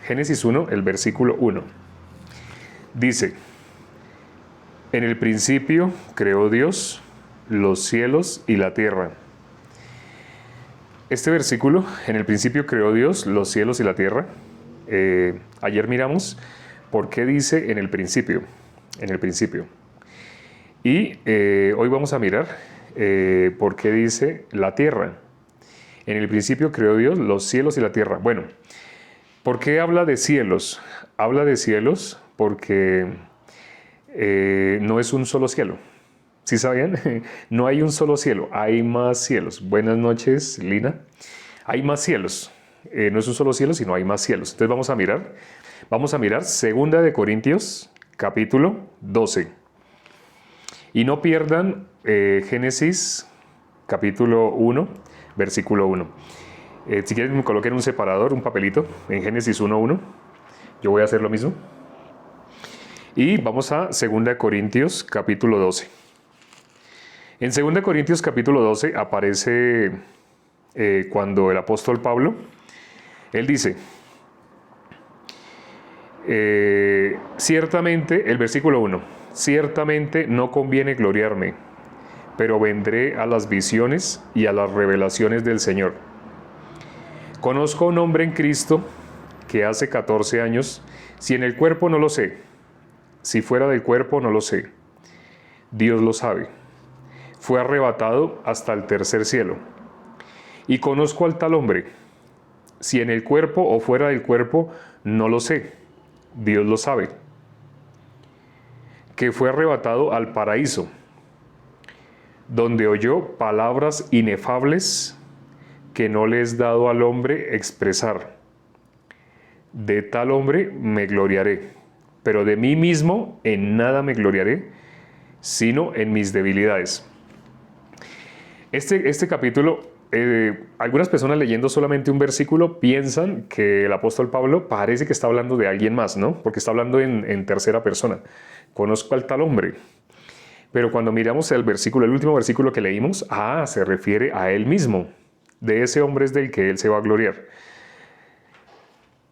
Génesis 1, el versículo 1. Dice: en el principio creó Dios los cielos y la tierra. Este versículo, en el principio creó Dios los cielos y la tierra. Ayer miramos por qué dice en el principio. En el principio. Y hoy vamos a mirar por qué dice la tierra. En el principio creó Dios los cielos y la tierra. Bueno, ¿por qué habla de cielos? Habla de cielos porque no es un solo cielo. ¿Sí sabían? No hay un solo cielo, hay más cielos. Buenas noches, Lina. Hay más cielos. No es un solo cielo, sino hay más cielos. Entonces vamos a mirar. Vamos a mirar 2 Corintios, capítulo 12. Y no pierdan Génesis, capítulo 1, versículo 1. Si quieren, coloquen un separador, un papelito, en Génesis 1:1. Yo voy a hacer lo mismo. Y vamos a 2 Corintios, capítulo 12. En 2 Corintios, capítulo 12, aparece cuando el apóstol Pablo, él dice, ciertamente, el versículo 1, ciertamente no conviene gloriarme, pero vendré a las visiones y a las revelaciones del Señor. Conozco a un hombre en Cristo que hace 14 años, si en el cuerpo no lo sé, si fuera del cuerpo no lo sé, Dios lo sabe, fue arrebatado hasta el tercer cielo. Y conozco al tal hombre, si en el cuerpo o fuera del cuerpo no lo sé, Dios lo sabe, que fue arrebatado al paraíso, donde oyó palabras inefables que no le es dado al hombre expresar. De tal hombre me gloriaré, pero de mí mismo en nada me gloriaré, sino en mis debilidades. Este capítulo, algunas personas leyendo solamente un versículo piensan que el apóstol Pablo parece que está hablando de alguien más, ¿no? Porque está hablando en tercera persona. Conozco al tal hombre. Pero cuando miramos el último versículo que leímos, se refiere a él mismo. De ese hombre es del que él se va a gloriar.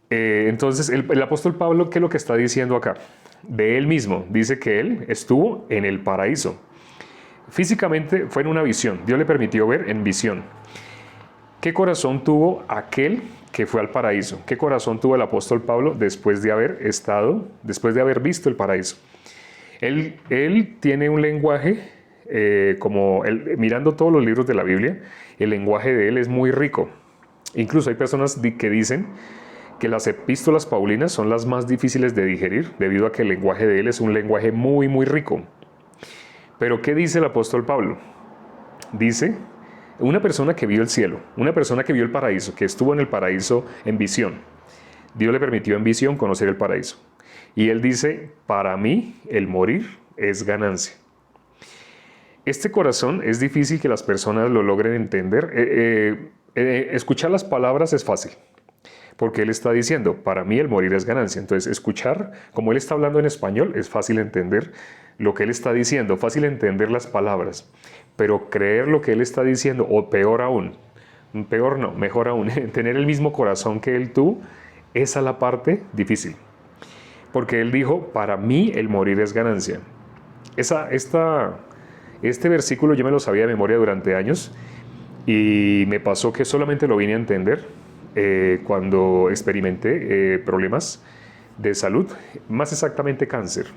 Entonces, el apóstol Pablo, ¿qué es lo que está diciendo acá? De él mismo. Dice que él estuvo en el paraíso. Físicamente fue en una visión. Dios le permitió ver en visión. ¿Qué corazón tuvo aquel que fue al paraíso? ¿Qué corazón tuvo el apóstol Pablo después de haber visto el paraíso? Él tiene un lenguaje, mirando todos los libros de la Biblia, el lenguaje de él es muy rico. Incluso hay personas que dicen que las epístolas paulinas son las más difíciles de digerir, debido a que el lenguaje de él es un lenguaje muy, muy rico. Pero ¿qué dice el apóstol Pablo? Dice, una persona que vio el cielo, una persona que vio el paraíso, que estuvo en el paraíso en visión. Dios le permitió en visión conocer el paraíso. Y él dice, para mí el morir es ganancia. Este corazón es difícil que las personas lo logren entender. Escuchar las palabras es fácil, porque él está diciendo, para mí el morir es ganancia. Entonces, escuchar, como él está hablando en español, es fácil entender lo que él está diciendo, fácil entender las palabras. Pero creer lo que él está diciendo, o peor aún, mejor aún, tener el mismo corazón que él tuvo, esa es la parte difícil. Porque él dijo, para mí el morir es ganancia. Este versículo yo me lo sabía de memoria durante años y me pasó que solamente lo vine a entender cuando experimenté problemas de salud, más exactamente cáncer.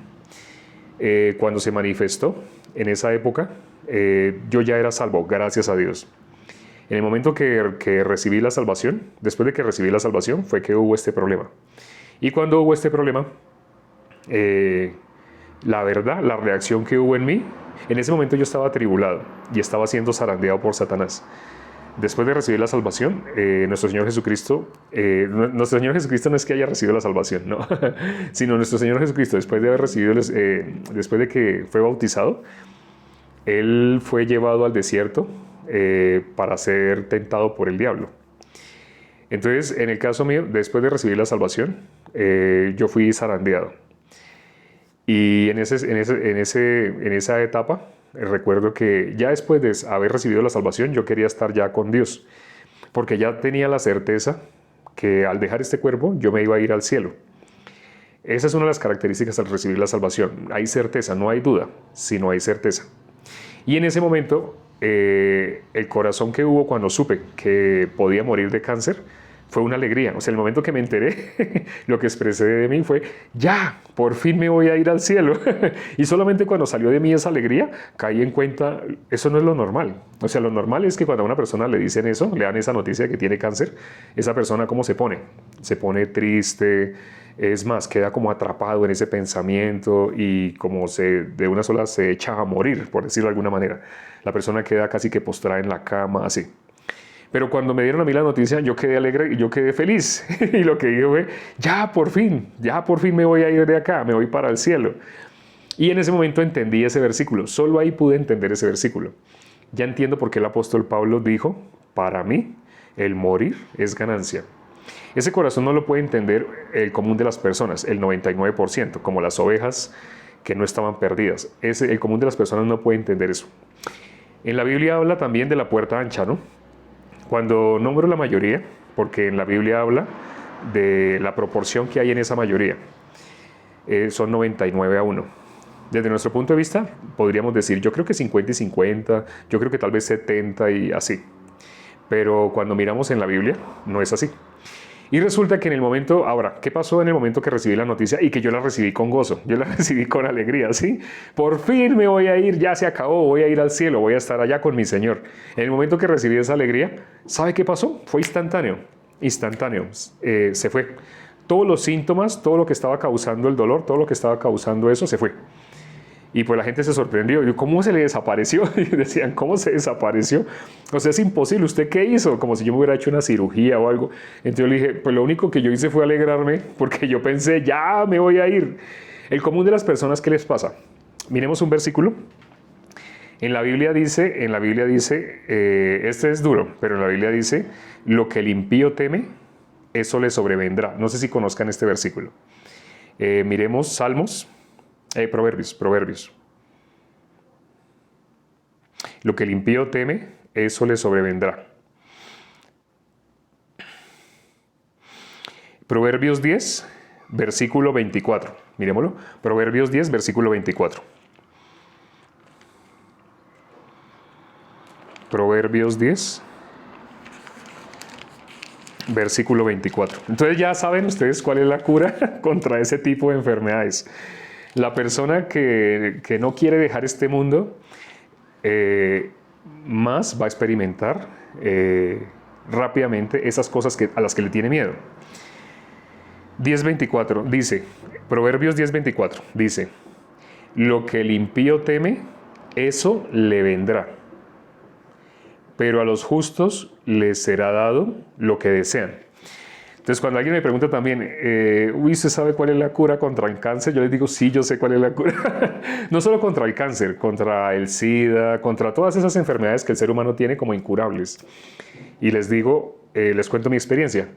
Cuando se manifestó en esa época, yo ya era salvo, gracias a Dios. En el momento que recibí la salvación, después de que recibí la salvación, fue que hubo este problema. Y cuando hubo este problema, la verdad, la reacción que hubo en mí, en ese momento yo estaba atribulado y estaba siendo zarandeado por Satanás. Después de recibir la salvación, nuestro Señor Jesucristo no es que haya recibido la salvación, no, sino nuestro Señor Jesucristo, después de que fue bautizado, Él fue llevado al desierto para ser tentado por el diablo. Entonces, en el caso mío, después de recibir la salvación, yo fui zarandeado. Y en esa etapa, recuerdo que ya después de haber recibido la salvación, yo quería estar ya con Dios, porque ya tenía la certeza que al dejar este cuerpo yo me iba a ir al cielo. Esa es una de las características al recibir la salvación. Hay certeza, no hay duda, sino hay certeza. Y en ese momento, el corazón que hubo cuando supe que podía morir de cáncer fue una alegría. O sea, el momento que me enteré, lo que expresé de mí fue, ya, por fin me voy a ir al cielo. Y solamente cuando salió de mí esa alegría, caí en cuenta, eso no es lo normal. O sea, lo normal es que cuando a una persona le dicen eso, le dan esa noticia de que tiene cáncer, esa persona, ¿cómo se pone? Se pone triste, es más, queda como atrapado en ese pensamiento y como de una sola se echa a morir, por decirlo de alguna manera. La persona queda casi que postrada en la cama, así. Pero cuando me dieron a mí la noticia, yo quedé alegre y yo quedé feliz. Y lo que dije fue, ya por fin me voy a ir de acá, me voy para el cielo. Y en ese momento entendí ese versículo, solo ahí pude entender ese versículo. Ya entiendo por qué el apóstol Pablo dijo, para mí el morir es ganancia. Ese corazón no lo puede entender el común de las personas, el 99%, como las ovejas que no estaban perdidas. El común de las personas no puede entender eso. En la Biblia habla también de la puerta ancha, ¿no? Cuando nombro la mayoría, porque en la Biblia habla de la proporción que hay en esa mayoría, son 99-1. Desde nuestro punto de vista, podríamos decir, yo creo que 50 y 50, yo creo que tal vez 70 y así. Pero cuando miramos en la Biblia, no es así. Y resulta que en el momento, ahora, ¿qué pasó en el momento que recibí la noticia? Y que yo la recibí con gozo, yo la recibí con alegría, ¿sí? Por fin me voy a ir, ya se acabó, voy a ir al cielo, voy a estar allá con mi Señor. En el momento que recibí esa alegría, ¿sabe qué pasó? Fue instantáneo, se fue. Todos los síntomas, todo lo que estaba causando el dolor, todo lo que estaba causando eso, se fue. Y pues la gente se sorprendió. ¿Cómo se le desapareció? Y decían, ¿cómo se desapareció? O sea, es imposible. ¿Usted qué hizo? Como si yo me hubiera hecho una cirugía o algo. Entonces yo le dije, pues lo único que yo hice fue alegrarme porque yo pensé, ya me voy a ir. El común de las personas, ¿qué les pasa? Miremos un versículo. En la Biblia dice, este es duro, pero en la Biblia dice, lo que el impío teme, eso le sobrevendrá. No sé si conozcan este versículo. Miremos Salmos. Proverbios. Lo que el impío teme, eso le sobrevendrá. Proverbios 10, versículo 24. Miremoslo. Proverbios 10, versículo 24. Proverbios 10, versículo 24. Entonces ya saben ustedes cuál es la cura contra ese tipo de enfermedades. La persona que no quiere dejar este mundo más va a experimentar rápidamente esas cosas a las que le tiene miedo. 10:24 dice, Proverbios 10:24 dice, lo que el impío teme, eso le vendrá, pero a los justos les será dado lo que desean. Entonces, cuando alguien me pregunta también, ¿usted sabe cuál es la cura contra el cáncer? Yo les digo, sí, yo sé cuál es la cura. No solo contra el cáncer, contra el SIDA, contra todas esas enfermedades que el ser humano tiene como incurables. Y les digo, les cuento mi experiencia.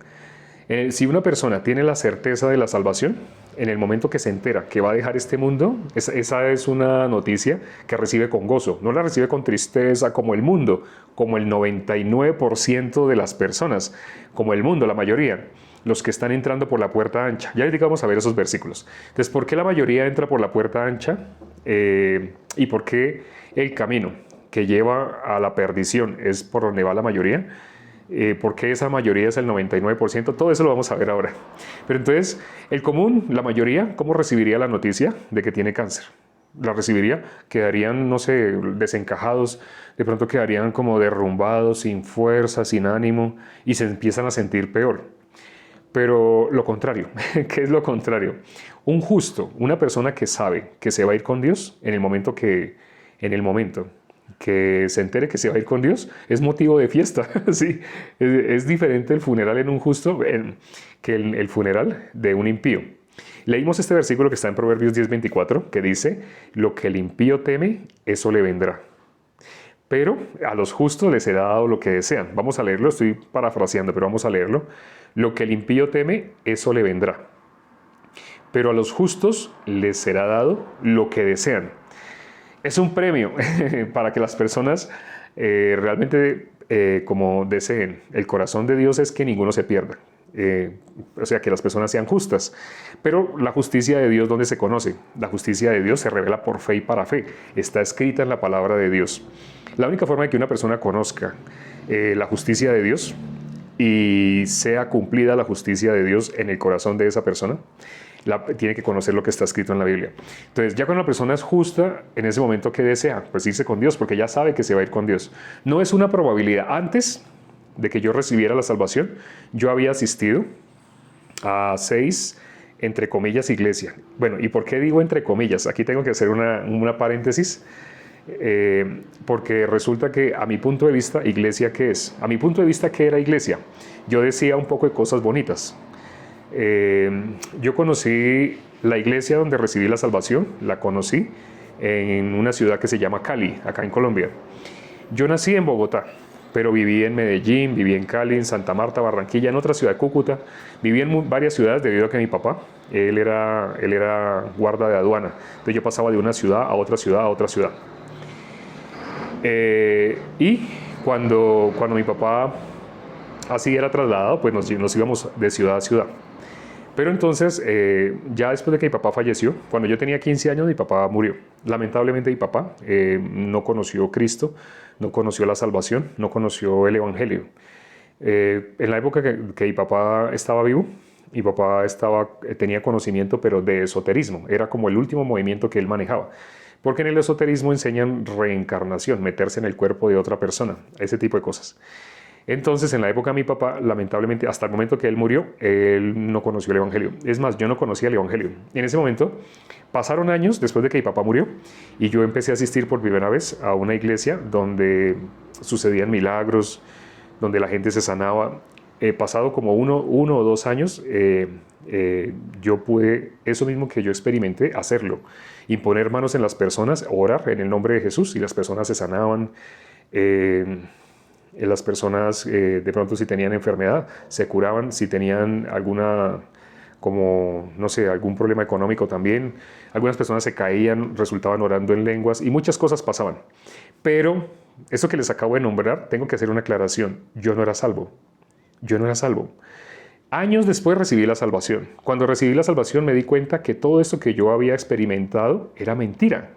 Si una persona tiene la certeza de la salvación, en el momento que se entera que va a dejar este mundo, esa es una noticia que recibe con gozo. No la recibe con tristeza como el mundo, como el 99% de las personas, como el mundo, la mayoría, los que están entrando por la puerta ancha. Ya les vamos a ver esos versículos. Entonces, ¿por qué la mayoría entra por la puerta ancha? ¿Y por qué el camino que lleva a la perdición es por donde va la mayoría? ¿Por qué esa mayoría es el 99%? Todo eso lo vamos a ver ahora. Pero entonces, el común, la mayoría, ¿cómo recibiría la noticia de que tiene cáncer? La recibiría, quedarían, no sé, desencajados, de pronto quedarían como derrumbados, sin fuerza, sin ánimo, y se empiezan a sentir peor. Pero lo contrario, ¿qué es lo contrario? Un justo, una persona que sabe que se va a ir con Dios en el momento que se entere que se va a ir con Dios, es motivo de fiesta. Sí, es diferente el funeral en un justo que el funeral de un impío. Leímos este versículo que está en Proverbios 10:24, que dice, lo que el impío teme, eso le vendrá. Pero a los justos les será dado lo que desean. Vamos a leerlo, estoy parafraseando, pero vamos a leerlo. Lo que el impío teme, eso le vendrá. Pero a los justos les será dado lo que desean. Es un premio para que las personas realmente como deseen. El corazón de Dios es que ninguno se pierda. o sea, que las personas sean justas. Pero la justicia de Dios, ¿dónde se conoce? La justicia de Dios se revela por fe y para fe. Está escrita en la palabra de Dios. La única forma de que una persona conozca la justicia de Dios y sea cumplida la justicia de Dios en el corazón de esa persona, tiene que conocer lo que está escrito en la Biblia. Entonces, ya cuando la persona es justa, en ese momento, ¿qué desea? Pues irse con Dios, porque ya sabe que se va a ir con Dios. No es una probabilidad. Antes de que yo recibiera la salvación, yo había asistido a 6, entre comillas, iglesia. Bueno, ¿y por qué digo entre comillas? Aquí tengo que hacer una paréntesis, porque resulta que a mi punto de vista, iglesia, ¿qué es? A mi punto de vista, ¿qué era iglesia? Yo decía un poco de cosas bonitas. Yo conocí la iglesia donde recibí la salvación, la conocí en una ciudad que se llama Cali, acá en Colombia. Yo nací en Bogotá, pero viví en Medellín, viví en Cali, en Santa Marta, Barranquilla, en otra ciudad, Cúcuta. Viví en varias ciudades debido a que mi papá, él era guarda de aduana. Entonces yo pasaba de una ciudad a otra ciudad a otra ciudad. Y cuando mi papá así era trasladado, pues nos íbamos de ciudad a ciudad. Pero entonces, ya después de que mi papá falleció, cuando yo tenía 15 años, mi papá murió. Lamentablemente mi papá no conoció Cristo, no conoció la salvación, no conoció el Evangelio. En la época que mi papá estaba vivo, mi papá tenía conocimiento, pero de esoterismo. Era como el último movimiento que él manejaba. Porque en el esoterismo enseñan reencarnación, meterse en el cuerpo de otra persona, ese tipo de cosas. Entonces, en la época de mi papá, lamentablemente, hasta el momento que él murió, él no conoció el Evangelio. Es más, yo no conocía el Evangelio. En ese momento, pasaron años después de que mi papá murió y yo empecé a asistir por primera vez a una iglesia donde sucedían milagros, donde la gente se sanaba. Pasado como uno o 2 años, yo pude, eso mismo que yo experimenté, hacerlo. Imponer manos en las personas, orar en el nombre de Jesús y las personas se sanaban. Las personas de pronto si tenían enfermedad se curaban, si tenían alguna, como no sé, algún problema económico también, algunas personas se caían, resultaban orando en lenguas y muchas cosas pasaban. Pero eso que les acabo de nombrar, tengo que hacer una aclaración: yo no era salvo, yo no era salvo. Años después recibí la salvación. Cuando recibí la salvación me di cuenta que todo esto que yo había experimentado era mentira.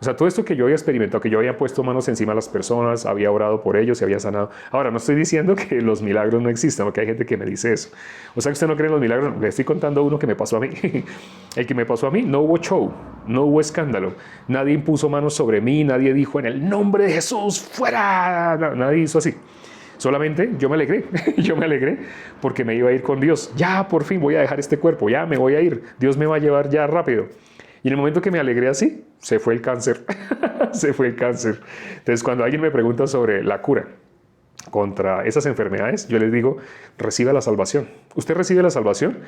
O sea, todo esto que yo había experimentado, que yo había puesto manos encima de las personas, había orado por ellos y había sanado. Ahora, no estoy diciendo que los milagros no existan, porque hay gente que me dice eso. O sea, que usted no cree en los milagros. Le estoy contando uno que me pasó a mí. El que me pasó a mí, no hubo show, no hubo escándalo. Nadie impuso manos sobre mí, nadie dijo en el nombre de Jesús, fuera. No, nadie hizo así. Solamente yo me alegré porque me iba a ir con Dios. Ya, por fin voy a dejar este cuerpo, ya me voy a ir. Dios me va a llevar ya rápido. Y en el momento que me alegré así, se fue el cáncer. Se fue el cáncer. Entonces, cuando alguien me pregunta sobre la cura contra esas enfermedades, yo les digo, reciba la salvación. Usted recibe la salvación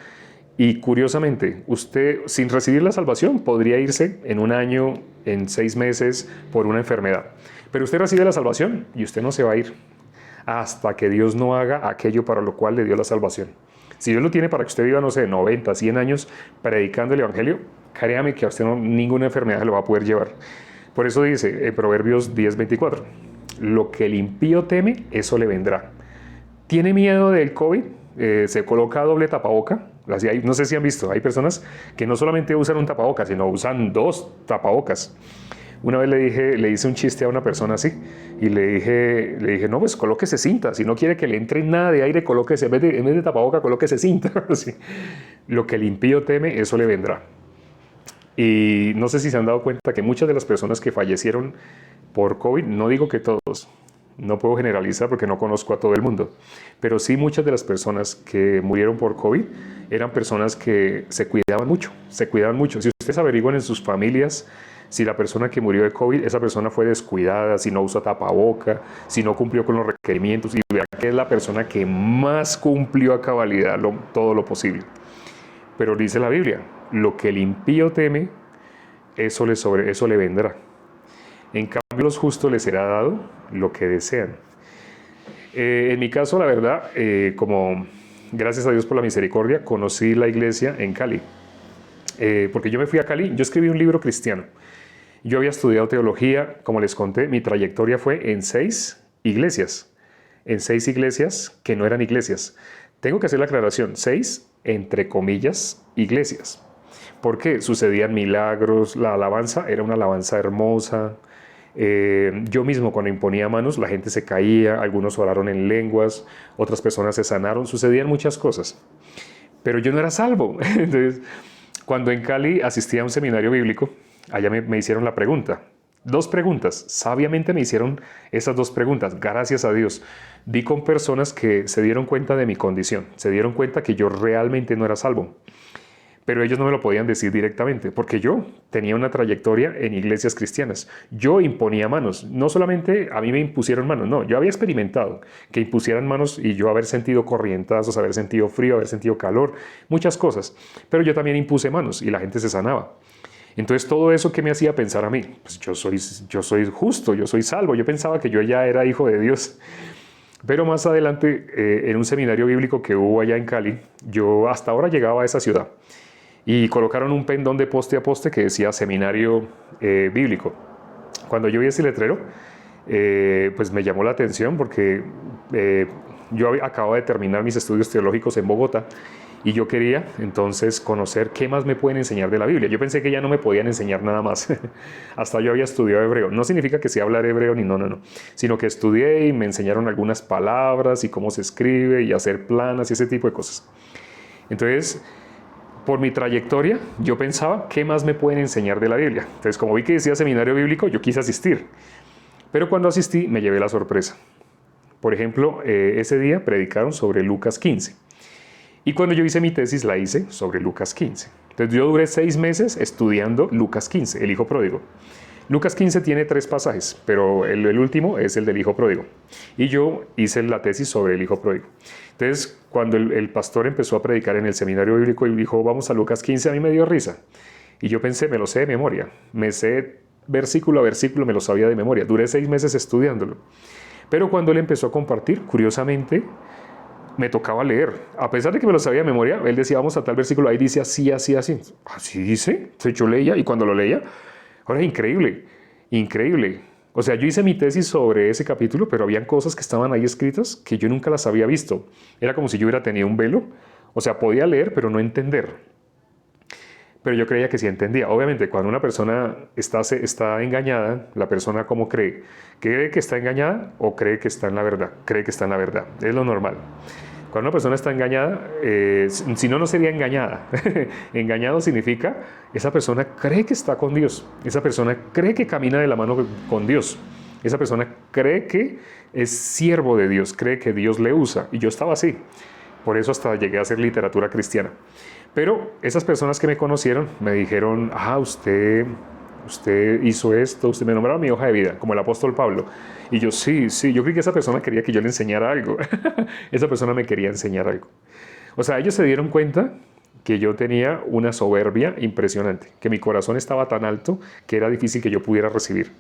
y curiosamente, usted sin recibir la salvación podría irse en 1 año, en 6 meses por una enfermedad. Pero usted recibe la salvación y usted no se va a ir hasta que Dios no haga aquello para lo cual le dio la salvación. Si Dios lo tiene para que usted viva, no sé, 90, 100 años predicando el Evangelio, créame que a usted ninguna enfermedad lo va a poder llevar. Por eso dice en Proverbios 10:24, lo que el impío teme, eso le vendrá. ¿Tiene miedo del COVID? Se coloca doble tapaboca. Así no sé si han visto, hay personas que no solamente usan un tapaboca, sino usan 2 tapabocas. Una vez le hice un chiste a una persona así y le dije, no, pues colóquese cinta. Si no quiere que le entre nada de aire, colóquese, en vez de tapaboca, colóquese cinta. Así. Lo que el impío teme, eso le vendrá. Y no sé si se han dado cuenta que muchas de las personas que fallecieron por COVID, no digo que todos, no puedo generalizar porque no conozco a todo el mundo, pero sí muchas de las personas que murieron por COVID eran personas que se cuidaban mucho, se cuidaban mucho. Si ustedes averiguan en sus familias, si la persona que murió de COVID, esa persona fue descuidada, si no usa tapaboca, si no cumplió con los requerimientos, y vean que es la persona que más cumplió a cabalidad todo lo posible. Pero dice la Biblia, lo que el impío teme, eso le vendrá. En cambio, a los justos les será dado lo que desean. En mi caso, la verdad, como gracias a Dios por la misericordia, conocí la iglesia en Cali. Porque yo me fui a Cali, yo escribí un libro cristiano. Yo había estudiado teología, como les conté, mi trayectoria fue en 6 iglesias. En 6 iglesias que no eran iglesias. Tengo que hacer la aclaración, 6, entre comillas, iglesias. Porque sucedían milagros, la alabanza era una alabanza hermosa. Yo mismo cuando imponía manos la gente se caía, algunos oraron en lenguas, otras personas se sanaron, sucedían muchas cosas. Pero yo no era salvo. Entonces, cuando en Cali asistí a un seminario bíblico, allá me hicieron la pregunta. 2 preguntas. Sabiamente me hicieron esas 2 preguntas. Gracias a Dios. Di con personas que se dieron cuenta de mi condición. Se dieron cuenta que yo realmente no era salvo. Pero ellos no me lo podían decir directamente, porque yo tenía una trayectoria en iglesias cristianas. Yo imponía manos. No solamente a mí me impusieron manos, no. Yo había experimentado que impusieran manos y yo haber sentido corrientazos, haber sentido frío, haber sentido calor, muchas cosas. Pero yo también impuse manos y la gente se sanaba. Entonces todo eso que me hacía pensar a mí, pues yo soy justo, yo soy salvo. Yo pensaba que yo ya era hijo de Dios. Pero más adelante, en un seminario bíblico que hubo allá en Cali, yo hasta ahora llegaba a esa ciudad y colocaron un pendón de poste a poste que decía seminario bíblico. Cuando yo vi ese letrero, pues me llamó la atención porque yo acababa de terminar mis estudios teológicos en Bogotá y yo quería entonces conocer qué más me pueden enseñar de la Biblia. Yo pensé que ya no me podían enseñar nada más. Hasta yo había estudiado hebreo. No significa que sé hablar hebreo ni no. Sino que estudié y me enseñaron algunas palabras y cómo se escribe y hacer planas y ese tipo de cosas. Entonces, por mi trayectoria, yo pensaba, ¿qué más me pueden enseñar de la Biblia? Entonces, como vi que decía seminario bíblico, yo quise asistir. Pero cuando asistí, me llevé la sorpresa. Por ejemplo, ese día predicaron sobre Lucas 15. Y cuando yo hice mi tesis, la hice sobre Lucas 15. Entonces, yo duré 6 meses estudiando Lucas 15, el hijo pródigo. Lucas 15 tiene 3 pasajes, pero el último es el del hijo pródigo. Y yo hice la tesis sobre el hijo pródigo. Entonces, cuando el pastor empezó a predicar en el seminario bíblico y dijo, vamos a Lucas 15, a mí me dio risa. Y yo pensé, me lo sé de memoria. Me sé versículo a versículo, me lo sabía de memoria. Duré 6 meses estudiándolo. Pero cuando él empezó a compartir, curiosamente, me tocaba leer. A pesar de que me lo sabía de memoria, él decía, vamos a tal versículo, ahí dice así, así, así. ¿Así dice? Entonces yo leía y cuando lo leía, ahora es increíble, increíble. O sea, yo hice mi tesis sobre ese capítulo, pero habían cosas que estaban ahí escritas que yo nunca las había visto. Era como si yo hubiera tenido un velo. O sea, podía leer, pero no entender. Pero yo creía que sí entendía. Obviamente, cuando una persona está engañada, la persona ¿cómo cree? ¿Cree que está engañada o cree que está en la verdad? Cree que está en la verdad. Es lo normal. Cuando una persona está engañada, si no, no sería engañada. Engañado significa, esa persona cree que está con Dios. Esa persona cree que camina de la mano con Dios. Esa persona cree que es siervo de Dios, cree que Dios le usa. Y yo estaba así. Por eso hasta llegué a hacer literatura cristiana. Pero esas personas que me conocieron me dijeron, usted hizo esto, usted me nombraba mi hoja de vida, como el apóstol Pablo. Y yo, sí, yo creí que esa persona quería que yo le enseñara algo. Esa persona me quería enseñar algo. O sea, ellos se dieron cuenta que yo tenía una soberbia impresionante, que mi corazón estaba tan alto que era difícil que yo pudiera recibir.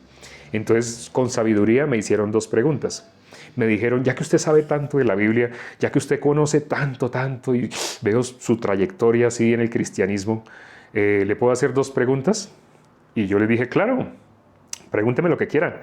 Entonces, con sabiduría me hicieron 2 preguntas. Me dijeron, ya que usted sabe tanto de la Biblia, ya que usted conoce tanto, y veo su trayectoria así en el cristianismo, ¿le puedo hacer 2 preguntas? Y yo les dije, claro, pregúnteme lo que quieran.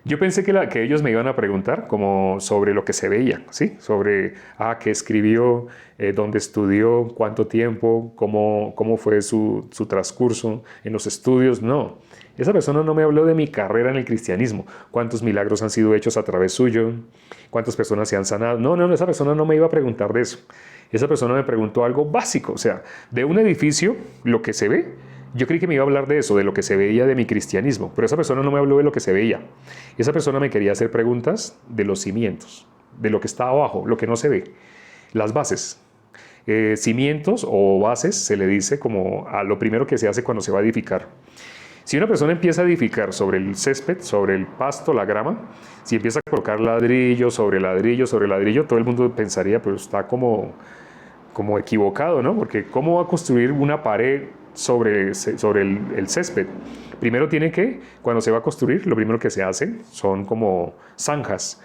Yo pensé que ellos me iban a preguntar como sobre lo que se veía, ¿sí? Sobre qué escribió, dónde estudió, cuánto tiempo, cómo fue su transcurso en los estudios. No, esa persona no me habló de mi carrera en el cristianismo, cuántos milagros han sido hechos a través suyo, cuántas personas se han sanado. No, esa persona no me iba a preguntar de eso. Esa persona me preguntó algo básico, o sea, de un edificio, lo que se ve. Yo creí que me iba a hablar de eso, de lo que se veía de mi cristianismo, pero esa persona no me habló de lo que se veía. Esa persona me quería hacer preguntas de los cimientos, de lo que está abajo, lo que no se ve, las bases. Cimientos o bases se le dice como a lo primero que se hace cuando se va a edificar. Si una persona empieza a edificar sobre el césped, sobre el pasto, la grama, si empieza a colocar ladrillo sobre ladrillo sobre ladrillo, todo el mundo pensaría, pero está como equivocado, ¿no? Porque ¿cómo va a construir una pared sobre el césped? Primero cuando se va a construir, lo primero que se hacen son como zanjas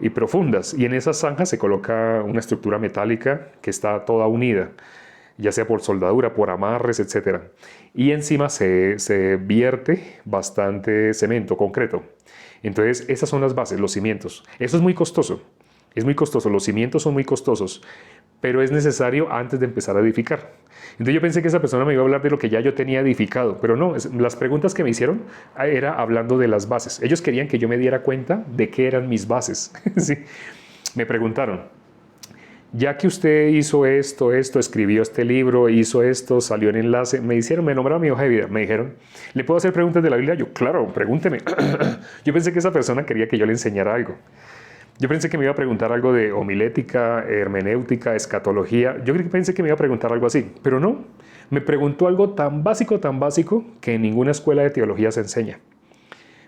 y profundas, y en esas zanjas se coloca una estructura metálica que está toda unida, ya sea por soldadura, por amarres, etc. Y encima se vierte bastante cemento, concreto. Entonces, esas son las bases, los cimientos. Eso es muy costoso. Es muy costoso, los cimientos son muy costosos, pero es necesario antes de empezar a edificar. Entonces yo pensé que esa persona me iba a hablar de lo que ya yo tenía edificado, pero no, las preguntas que me hicieron era hablando de las bases. Ellos querían que yo me diera cuenta de qué eran mis bases. ¿Sí? Me preguntaron, ya que usted hizo esto, escribió este libro, hizo esto, salió en enlace, me nombraron mi hoja de vida, me dijeron, ¿le puedo hacer preguntas de la Biblia? Yo, claro, pregúnteme. Yo pensé que esa persona quería que yo le enseñara algo. Yo pensé que me iba a preguntar algo de homilética, hermenéutica, escatología. Yo pensé que me iba a preguntar algo así, pero no. Me preguntó algo tan básico, que en ninguna escuela de teología se enseña.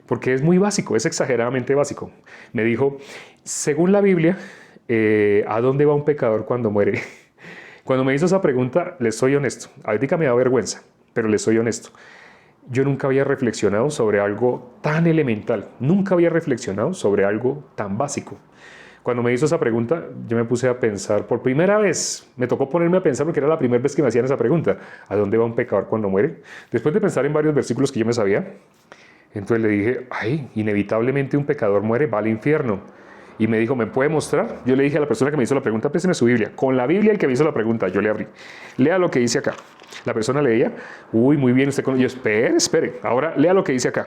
Porque es muy básico, es exageradamente básico. Me dijo, según la Biblia, ¿a dónde va un pecador cuando muere? Cuando me hizo esa pregunta, les soy honesto. Ahorita me da vergüenza, pero les soy honesto. Yo nunca había reflexionado sobre algo tan elemental, nunca había reflexionado sobre algo tan básico. Cuando me hizo esa pregunta, yo me puse a pensar, por primera vez, me tocó ponerme a pensar porque era la primera vez que me hacían esa pregunta, ¿a dónde va un pecador cuando muere? Después de pensar en varios versículos que yo me sabía, entonces le dije, ay, inevitablemente un pecador muere, va al infierno. Y me dijo, ¿me puede mostrar? Yo le dije a la persona que me hizo la pregunta, péseme su Biblia. Con la Biblia el que me hizo la pregunta, yo le abrí. Lea lo que dice acá. La persona leía, uy, muy bien, usted conoce. Yo, espere. Ahora lea lo que dice acá.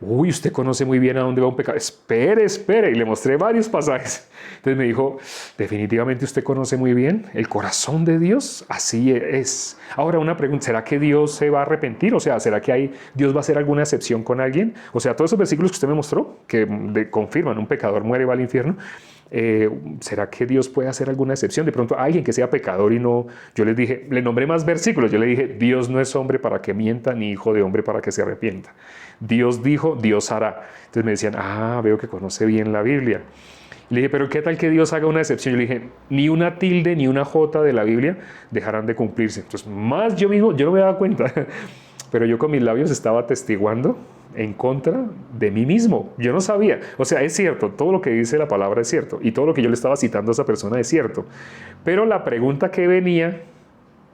Uy, usted conoce muy bien a dónde va un pecado. Espere. Y le mostré varios pasajes. Entonces me dijo, definitivamente usted conoce muy bien el corazón de Dios. Así es. Ahora una pregunta, ¿será que Dios se va a arrepentir? O sea, ¿será que Dios va a hacer alguna excepción con alguien? O sea, todos esos versículos que usted me mostró, que confirman, un pecador muere y va al infierno. ¿Será que Dios puede hacer alguna excepción? De pronto alguien que sea pecador y no... Yo les dije, le nombré más versículos. Yo le dije, Dios no es hombre para que mienta, ni hijo de hombre para que se arrepienta. Dios dijo, Dios hará. Entonces me decían, veo que conoce bien la Biblia. Le dije, pero ¿qué tal que Dios haga una excepción? Yo le dije, ni una tilde ni una jota de la Biblia dejarán de cumplirse. Entonces, más yo mismo, yo no me daba cuenta, pero yo con mis labios estaba atestiguando en contra de mí mismo. Yo no sabía. O sea, es cierto, todo lo que dice la palabra es cierto, y todo lo que yo le estaba citando a esa persona es cierto. Pero la pregunta que venía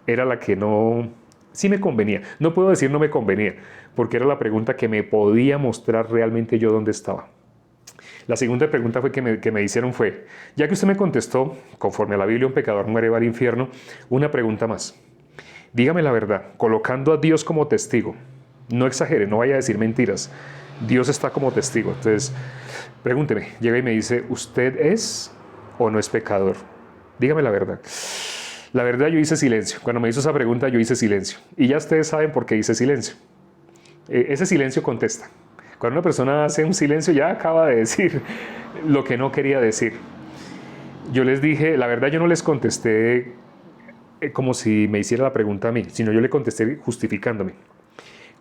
era la que no... Sí me convenía. No puedo decir no me convenía, porque era la pregunta que me podía mostrar realmente yo dónde estaba. La segunda pregunta que me hicieron fue, ya que usted me contestó, conforme a la Biblia un pecador muere, va al infierno, una pregunta más. Dígame la verdad, colocando a Dios como testigo. No exagere, no vaya a decir mentiras. Dios está como testigo. Entonces, pregúnteme, llega y me dice, ¿usted es o no es pecador? Dígame la verdad. La verdad, yo hice silencio. Cuando me hizo esa pregunta, yo hice silencio. Y ya ustedes saben por qué hice silencio. Ese silencio contesta. Cuando una persona hace un silencio, ya acaba de decir lo que no quería decir. Yo les dije, la verdad, yo no les contesté como si me hiciera la pregunta a mí, sino yo le contesté justificándome.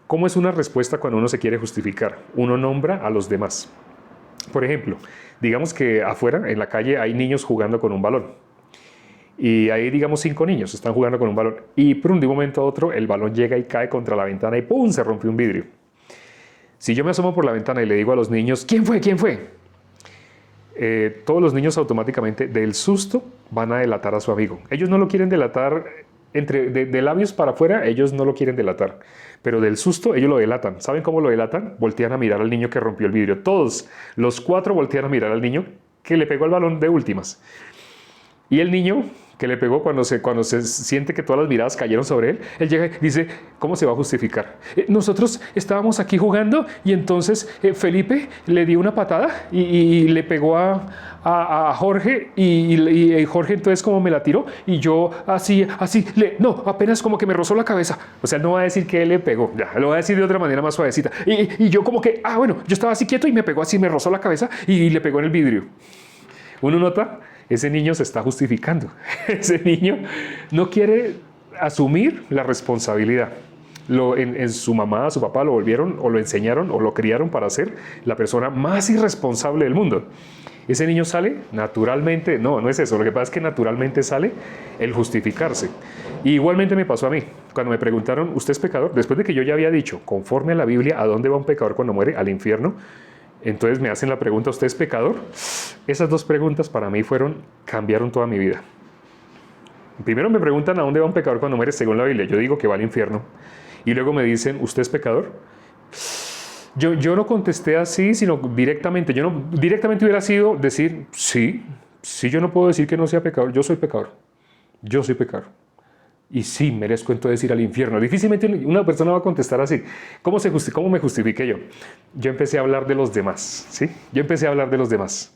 ¿Cómo es una respuesta cuando uno se quiere justificar? Uno nombra a los demás. Por ejemplo, digamos que afuera, en la calle, hay niños jugando con un balón. Y hay, digamos, 5 niños están jugando con un balón. Y de un momento a otro, el balón llega y cae contra la ventana y ¡pum! Se rompe un vidrio. Si yo me asomo por la ventana y le digo a los niños, ¿quién fue? ¿Quién fue? Todos los niños automáticamente, del susto, van a delatar a su amigo. Ellos no lo quieren delatar de labios para afuera, ellos no lo quieren delatar. Pero del susto, ellos lo delatan. ¿Saben cómo lo delatan? Voltean a mirar al niño que rompió el vidrio. Todos, los 4 voltean a mirar al niño que le pegó el balón de últimas. Y el niño que le pegó cuando se siente que todas las miradas cayeron sobre él, él llega y dice, ¿cómo se va a justificar? Nosotros estábamos aquí jugando y entonces Felipe le dio una patada y le pegó a Jorge y Jorge entonces como me la tiró y yo así, no, apenas como que me rozó la cabeza. O sea, no va a decir que él le pegó, ya, lo va a decir de otra manera más suavecita. Y yo como que, bueno, yo estaba así quieto y me pegó así, me rozó la cabeza y le pegó en el vidrio. Uno nota, ese niño se está justificando. Ese niño no quiere asumir la responsabilidad. En su mamá, su papá lo volvieron o lo enseñaron o lo criaron para ser la persona más irresponsable del mundo. Ese niño sale naturalmente, no es eso, lo que pasa es que naturalmente sale el justificarse. Y igualmente me pasó a mí, cuando me preguntaron, ¿usted es pecador? Después de que yo ya había dicho, conforme a la Biblia, ¿a dónde va un pecador cuando muere? Al infierno. Entonces me hacen la pregunta, ¿usted es pecador? Esas 2 preguntas para mí cambiaron toda mi vida. Primero me preguntan, ¿a dónde va un pecador cuando muere según la Biblia? Yo digo que va al infierno. Y luego me dicen, ¿usted es pecador? Yo no contesté así, sino directamente. Yo no, directamente hubiera sido decir, sí, Si yo no puedo decir que no sea pecador, yo soy pecador. Yo soy pecador. Y sí, merezco entonces ir al infierno. Difícilmente una persona va a contestar así. ¿Cómo me justifiqué yo? Yo empecé a hablar de los demás, ¿sí? Yo empecé a hablar de los demás.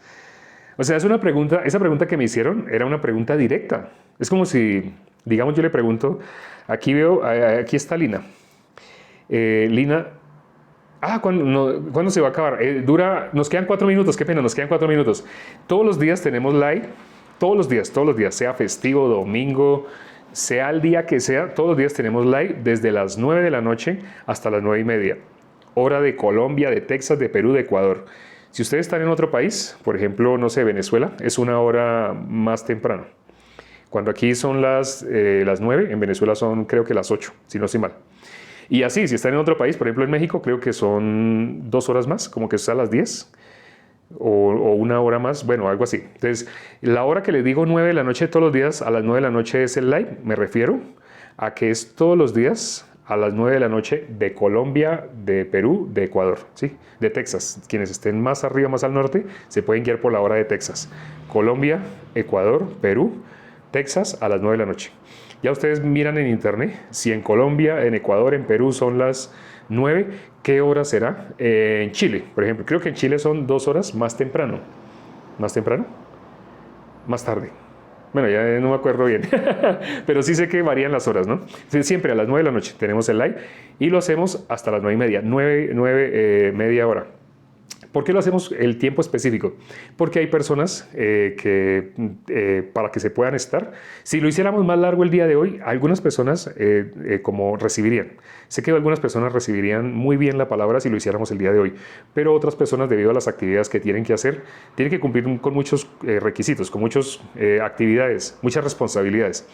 O sea, esa pregunta que me hicieron era una pregunta directa. Es como si, digamos, yo le pregunto, aquí está Lina. Lina, ¿cuándo se va a acabar? Nos quedan 4 minutos, qué pena, nos quedan 4 minutos. Todos los días tenemos live, todos los días, sea festivo, domingo, sea el día que sea, todos los días tenemos live desde las 9 de la noche hasta las 9:30. Hora de Colombia, de Texas, de Perú, de Ecuador. Si ustedes están en otro país, por ejemplo, no sé, Venezuela, es una hora más temprano. Cuando aquí son las 9, en Venezuela son creo que las 8, si no estoy mal. Y así, si están en otro país, por ejemplo en México, creo que son 2 horas más, como que es a las 10 o una hora más, bueno, algo así. Entonces, la hora que les digo 9 de la noche todos los días, a las 9 de la noche es el live, me refiero a que es todos los días a las 9 de la noche de Colombia, de Perú, de Ecuador, ¿sí? De Texas. Quienes estén más arriba, más al norte, se pueden guiar por la hora de Texas. Colombia, Ecuador, Perú, Texas a las 9 de la noche. Ya ustedes miran en internet si en Colombia, en Ecuador, en Perú son las 9, ¿qué hora será? En Chile, por ejemplo. Creo que en Chile son 2 horas más temprano. ¿Más temprano? Más tarde. Bueno, ya no me acuerdo bien, pero sí sé que varían las horas, ¿no? Siempre a las 9 de la noche tenemos el live y lo hacemos hasta las 9:30, media hora. ¿Por qué lo hacemos el tiempo específico? Porque hay personas para que se puedan estar. Si lo hiciéramos más largo el día de hoy, algunas personas como recibirían. Sé que algunas personas recibirían muy bien la palabra si lo hiciéramos el día de hoy, pero otras personas, debido a las actividades que tienen que hacer, tienen que cumplir con muchos requisitos, con muchas actividades, muchas responsabilidades.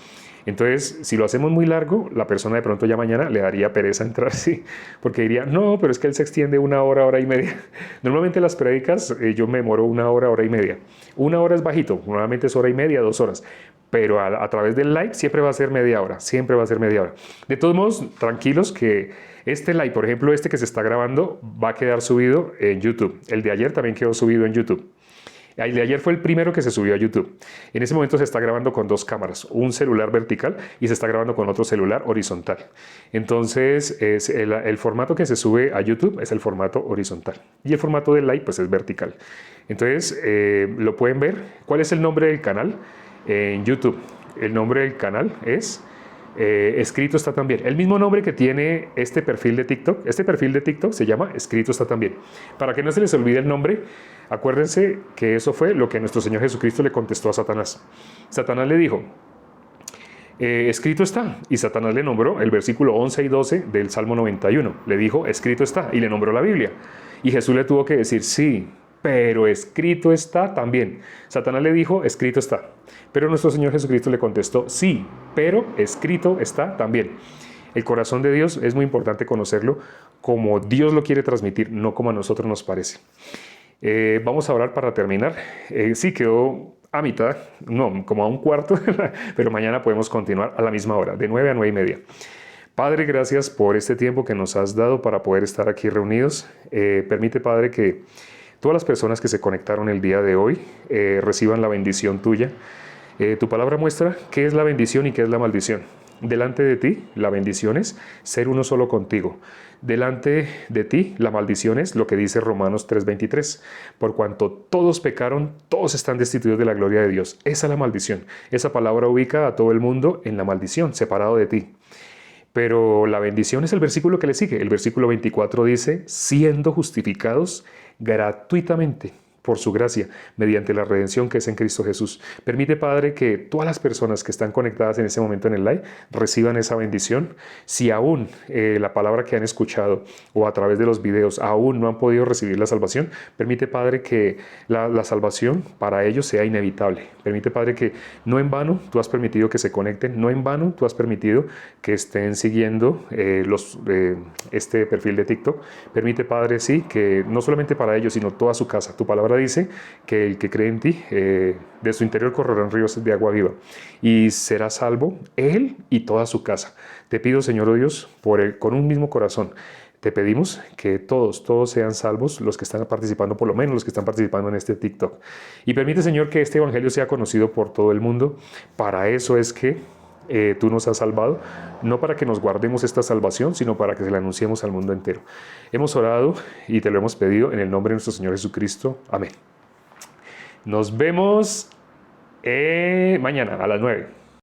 Entonces, si lo hacemos muy largo, la persona de pronto ya mañana le daría pereza entrar, sí, porque diría, no, pero es que él se extiende 1 hora, hora y media. Normalmente las prédicas yo me demoro 1 hora, hora y media. 1 hora es bajito, normalmente es hora y media, 2 horas. Pero a través del live siempre va a ser media hora, siempre va a ser media hora. De todos modos, tranquilos que este live, por ejemplo, este que se está grabando, va a quedar subido en YouTube. El de ayer también quedó subido en YouTube. El de ayer fue el primero que se subió a YouTube. En ese momento se está grabando con 2 cámaras, un celular vertical y se está grabando con otro celular horizontal. Entonces, el formato que se sube a YouTube es el formato horizontal y el formato del live pues es vertical. Entonces, lo pueden ver. ¿Cuál es el nombre del canal? En YouTube. El nombre del canal es... Escrito está también. El mismo nombre que tiene este perfil de TikTok. Este perfil de TikTok se llama Escrito está también. Para que no se les olvide el nombre, acuérdense que eso fue lo que nuestro Señor Jesucristo le contestó a Satanás. Satanás le dijo, escrito está. Y Satanás le nombró el versículo 11 y 12 del Salmo 91. Le dijo, escrito está. Y le nombró la Biblia. Y Jesús le tuvo que decir, sí, pero escrito está también. Satanás le dijo, escrito está. Pero nuestro Señor Jesucristo le contestó, sí, pero escrito está también. El corazón de Dios es muy importante conocerlo como Dios lo quiere transmitir, no como a nosotros nos parece. Vamos a orar para terminar. Sí, quedó a mitad, no, como a un cuarto, pero mañana podemos continuar a la misma hora, de 9 a 9:30. Padre, gracias por este tiempo que nos has dado para poder estar aquí reunidos. Permite, Padre, que todas las personas que se conectaron el día de hoy reciban la bendición tuya. Tu palabra muestra qué es la bendición y qué es la maldición. Delante de ti, la bendición es ser uno solo contigo. Delante de ti, la maldición es lo que dice Romanos 3:23. Por cuanto todos pecaron, todos están destituidos de la gloria de Dios. Esa es la maldición. Esa palabra ubica a todo el mundo en la maldición, separado de ti. Pero la bendición es el versículo que le sigue. El versículo 24 dice, siendo justificados gratuitamente por su gracia, mediante la redención que es en Cristo Jesús. Permite, Padre, que todas las personas que están conectadas en ese momento en el live reciban esa bendición. Si aún la palabra que han escuchado o a través de los videos aún no han podido recibir la salvación, permite, Padre, que la salvación para ellos sea inevitable. Permite, Padre, que no en vano tú has permitido que se conecten, no en vano tú has permitido que estén siguiendo este perfil de TikTok. Permite, Padre, sí, que no solamente para ellos, sino toda su casa. Tu palabra dice que el que cree en ti, de su interior correrán ríos de agua viva y será salvo él y toda su casa. Te pido, Señor, oh Dios, con un mismo corazón, Te pedimos que todos sean salvos, los que están participando, por lo menos los que están participando en este TikTok. Y permite, Señor, que este evangelio sea conocido por todo el mundo. Para eso es que tú nos has salvado, no para que nos guardemos esta salvación, sino para que se la anunciemos al mundo entero. Hemos orado y te lo hemos pedido en el nombre de nuestro Señor Jesucristo. Amén. Nos vemos mañana a las 9.